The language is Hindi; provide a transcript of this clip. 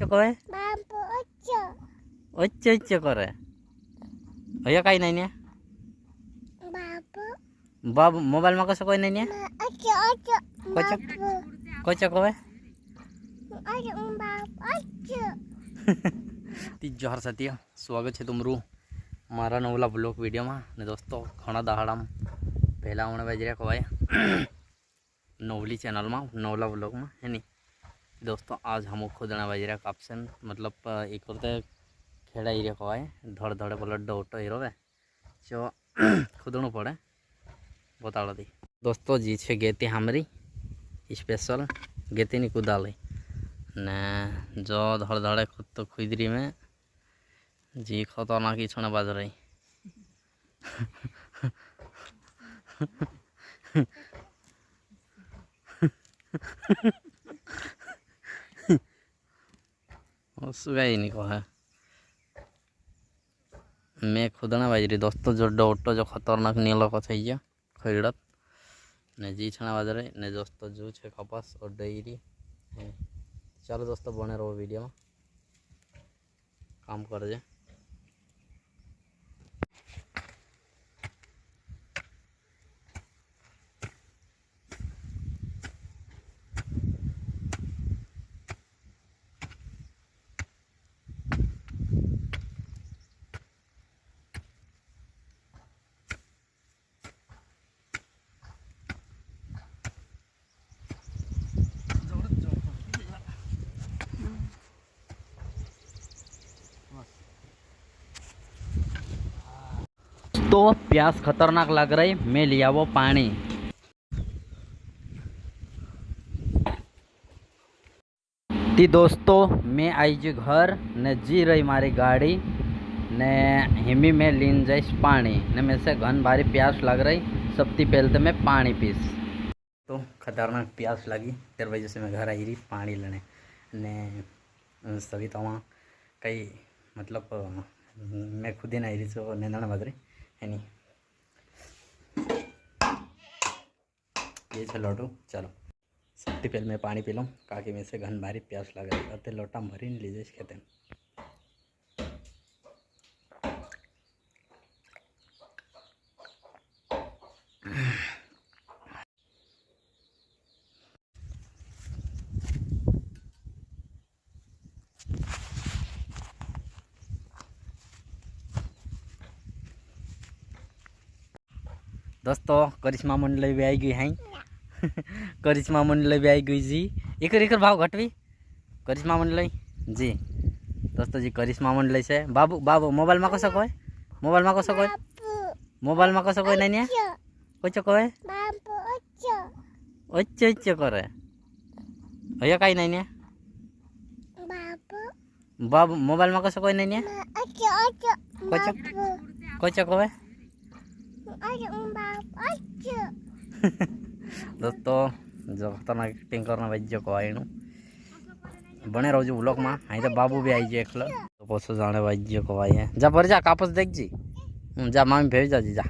ઓચ્ચો કહે ઓચ્ચો ઓચ્ચો કરે અહીંયા કાંઈ નહીં ને બાબુ મોબાઈલમાં કશો કોઈ નહીં ને કોચો કોચો કહે જોહાર સત્ય સ્વાગત છે તમારું મારા નવલા બ્લોગ વિડીયોમાં ને દોસ્તો ઘણા દહાડામાં પહેલાં હમણાં બાજી રહ્યા ખવાય नवली चैनल में नवला ब्लॉग में है नहीं दोस्तों आज हम खुदना बाजरा कापसन मतलब एक होता है खेड़ा एरिया को आए धड़ धड़े बोला डोटो हीरो है जो खुदणु पड़े बता दी दोस्तों जी छे गेती हमारी स्पेशल गेती नहीं कूदा ली ने जो धड़ धड़े खुद तो खुदरी में जी खतरनाक ही छोने बाज रही सुगाई नहीं को है मैं खुदना बाजरी दोस्तों जो डोटो जो खतरनाक नीलो को थी गया खरीदत ने जी छना बाज रही ने दोस्तों जो छे कपास और डेयरी चलो दोस्तों बने रहो वीडियो में काम कर जाए तो प्यास खतरनाक लग रही मैं लिया वो पानी ती दोस्तों मैं आई जी घर ने जी रही मारी गाड़ी ने हिमी में लीन जाइस पानी ने मैं से घन भारी प्यास लग रही सबसे पहले तो मैं पानी पीस तो खतरनाक प्यास लगी तेरे वजह से मैं घर आई रही पानी लेने ने सभी तो वहाँ कई मतलब मैं खुद ही नहीं रही सो निंदण बज रही है नहीं ये छे लोटू चलो सबसे पहले मैं पानी पी लूँ काकि में से घन भारी प्यास लग रही है लोटा भरी नहीं लीजिए कहते हैं दोस्तों करिश्मा मंडल भी आई गई है करिश्मा मंडल भी आई गई जी एक भाव घटवी करिश्मा मंडल जी दोस्तों जी करिश्मा मंडल से बाबू बाबू मोबाइल में कसो कोई मोबाइल में कसो कोई मोबाइल में कसो कोई नहीं कोई कोई ओच्चो ओच्चो करे अया कहीं नहीं बाबू मोबाइल में कसो कोई नहीं कोई कोई दोस्तों जो खतरनाक एक्टिंग करना वजह को आई बने रहो जो ब्लॉग में आई तो बाबू भी आई एक तो पोसो जाने वजह को आई है जा भर जा कापस देख जी जा मामी भेज जा जी जा